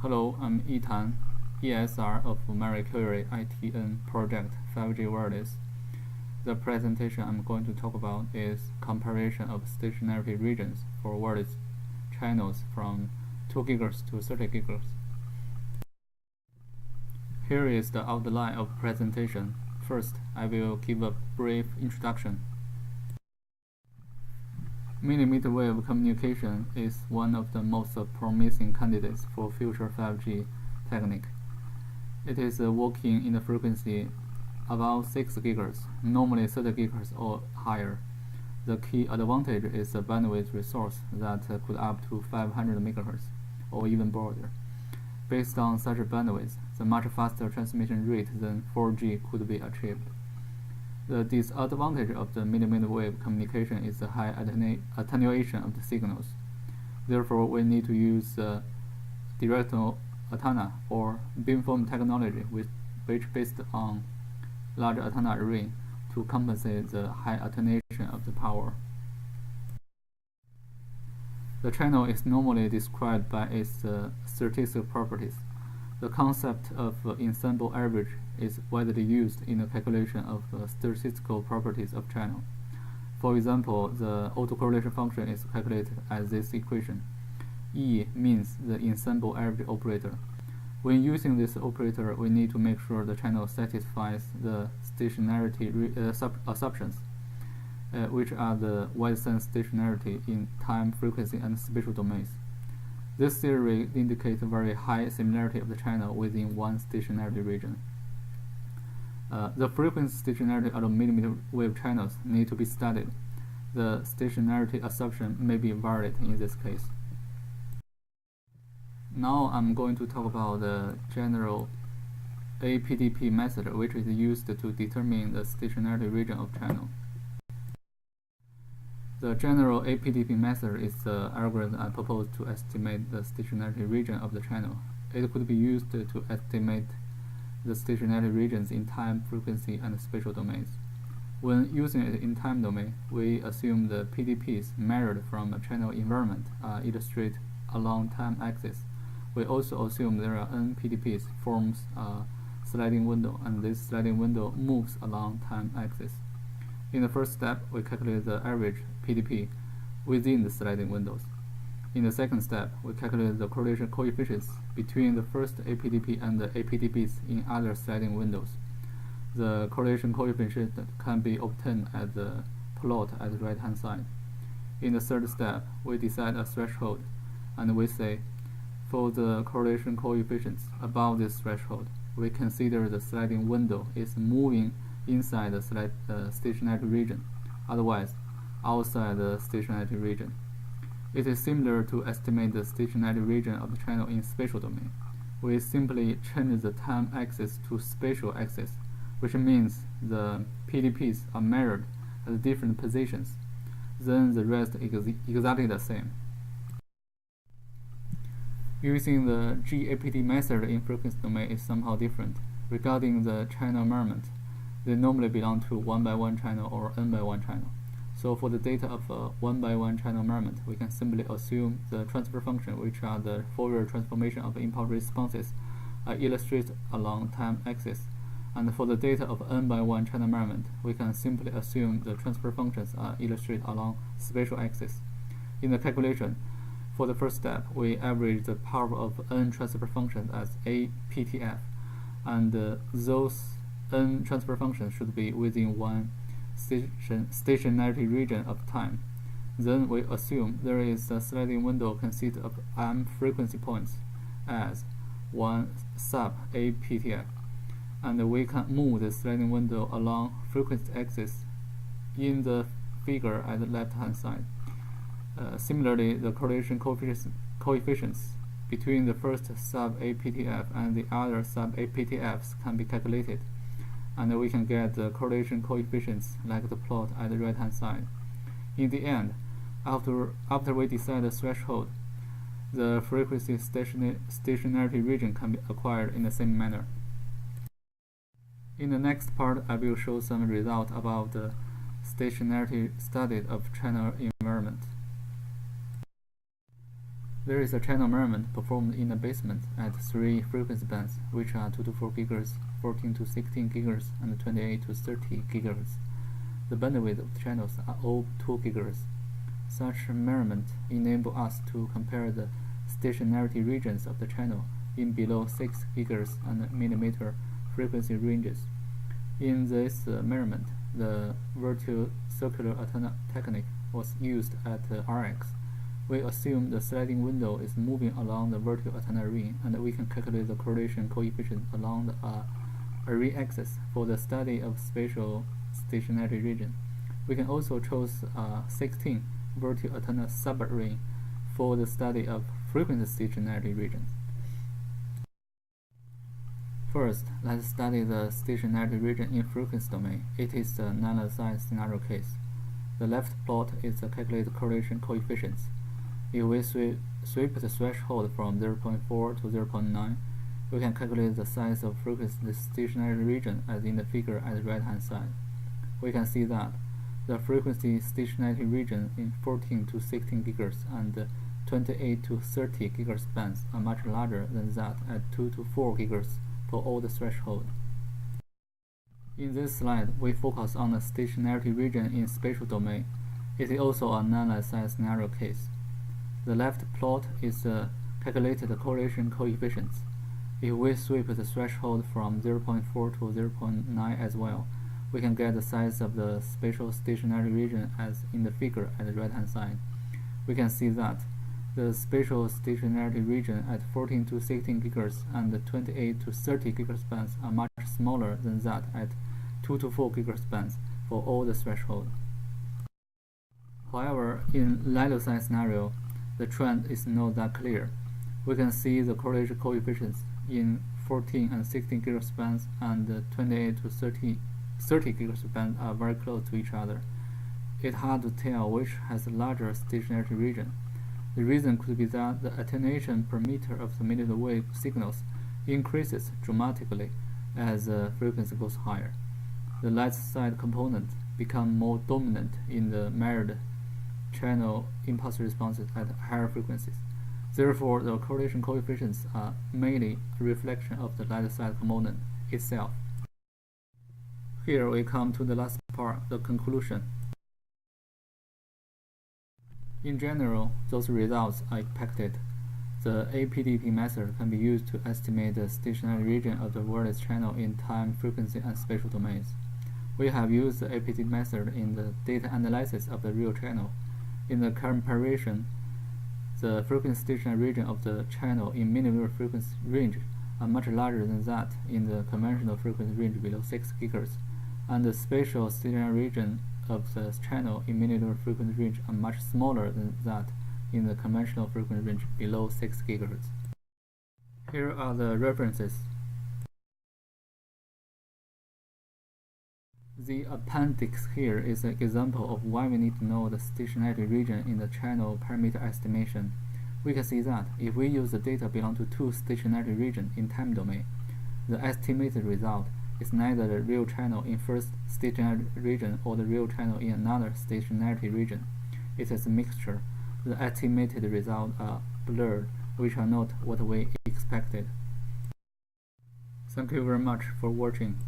Hello, I'm Yitan, ESR of Marie Curie ITN project 5G Wireless. The presentation I'm going to talk about is comparison of stationarity regions for wireless channels from 2 GHz to 30 GHz. Here is the outline of presentation. First, I will give a brief introduction. Millimeter wave communication is one of the most promising candidates for future 5G technique. It is working in the frequency about 6 GHz, normally 30 GHz or higher. The key advantage is the bandwidth resource that could up to 500 MHz or even broader. Based on such a bandwidth, the much faster transmission rate than 4G could be achieved. The disadvantage of the millimeter wave communication is the high attenuation of the signals. Therefore, we need to use directional antenna or beamform technology, which based on large antenna array to compensate the high attenuation of the power. The channel is normally described by its statistical properties. The concept of ensemble average is widely used in the calculation of statistical properties of channel. For example, the autocorrelation function is calculated as this equation. E means the ensemble average operator. When using this operator, we need to make sure the channel satisfies the stationarity assumptions, which are the wide-sense stationarity in time, frequency, and spatial domains. This theory indicates a very high similarity of the channel within one stationarity region. The frequency stationarity of millimeter wave channels need to be studied. The stationarity assumption may be varied in this case. Now I'm going to talk about the general APDP method, which is used to determine the stationarity region of channel. The general APDP method is the algorithm I propose to estimate the stationarity region of the channel. It could be used to estimate the stationarity regions in time, frequency, and spatial domains. When using it in time domain, we assume the PDPs measured from a channel environment are illustrated along time axis. We also assume there are n PDPs forms a sliding window, and this sliding window moves along time axis. In the first step, we calculate the average PDP within the sliding windows. In the second step, we calculate the correlation coefficients between the first APDP and the APDPs in other sliding windows. The correlation coefficient can be obtained at the plot at the right-hand side. In the third step, we decide a threshold, and we say, for the correlation coefficients above this threshold, we consider the sliding window is moving inside the stationarity region, otherwise outside the stationarity region. It is similar to estimate the stationarity region of the channel in spatial domain. We simply change the time axis to spatial axis, which means the PDPs are measured at different positions. Then the rest is exactly the same. Using the GAPD method in frequency domain is somehow different. Regarding the channel environment, they normally belong to 1x1 channel or n/1 channel. So for the data of a 1x1 channel environment, we can simply assume the transfer function, which are the Fourier transformation of impulse responses, are illustrated along time axis. And for the data of n/1 channel environment, we can simply assume the transfer functions are illustrated along spatial axis. In the calculation, for the first step, we average the power of n transfer functions as APTF, and those n transfer functions should be within one stationarity region of time. Then we assume there is a sliding window consisting of m frequency points as 1 sub APTF, and we can move the sliding window along frequency axis in the figure at the left-hand side. Similarly, the correlation coefficients between the first sub-APTF and the other sub-APTFs can be calculated, and we can get the correlation coefficients like the plot at the right-hand side. In the end, after we decide the threshold, the frequency stationarity region can be acquired in the same manner. In the next part, I will show some results about the stationarity study of channel environment. There is a channel measurement performed in the basement at 3 frequency bands, which are 2 to 4 GHz, 14 to 16 GHz, and 28 to 30 GHz. The bandwidth of the channels are all 2 GHz. Such measurement enable us to compare the stationarity regions of the channel in below 6 GHz and millimeter frequency ranges. In this measurement, the virtual circular antenna technique was used at Rx. We assume the sliding window is moving along the vertical antenna ring, and we can calculate the correlation coefficient along the array axis for the study of spatial stationarity region. We can also choose 16 vertical antenna subarray for the study of frequency stationarity regions. First, let's study the stationarity region in frequency domain. It is the non-assigned scenario case. The left plot is the calculated correlation coefficients. If we sweep the threshold from 0.4 to 0.9, we can calculate the size of frequency stationarity region as in the figure at the right-hand side. We can see that the frequency stationarity region in 14 to 16 GHz and 28 to 30 GHz bands are much larger than that at 2 to 4 GHz for all the threshold. In this slide, we focus on the stationarity region in spatial domain. It is also a non-assigned scenario case. The left plot is the calculated correlation coefficients. If we sweep the threshold from 0.4 to 0.9 as well, we can get the size of the spatial stationarity region as in the figure at the right-hand side. We can see that the spatial stationarity region at 14 to 16 GHz and 28 to 30 GHz bands are much smaller than that at 2 to 4 GHz bands for all the threshold. However, in light-assigned scenario, the trend is not that clear. We can see the correlation coefficients in 14 and 16 GHz bands and 28 to 30 GHz bands are very close to each other. It's hard to tell which has a larger stationarity region. The reason could be that the attenuation per meter of the millimeter wave signals increases dramatically as the frequency goes higher. The light side component becomes more dominant in the measured channel impulse responses at higher frequencies. Therefore, the correlation coefficients are mainly a reflection of the light side component itself. Here we come to the last part, the conclusion. In general, those results are expected. The APDP method can be used to estimate the stationary region of the wireless channel in time, frequency, and spatial domains. We have used the APDP method in the data analysis of the real channel. In the comparison, the frequency stationary region of the channel in millimeter frequency range are much larger than that in the conventional frequency range below 6 GHz, and the spatial stationary region of the channel in millimeter frequency range are much smaller than that in the conventional frequency range below 6 GHz. Here are the references. The appendix here is an example of why we need to know the stationarity region in the channel parameter estimation. We can see that if we use the data belong to two stationarity regions in time domain, the estimated result is neither the real channel in first stationarity region or the real channel in another stationarity region. It is a mixture. The estimated results are blurred, which are not what we expected. Thank you very much for watching.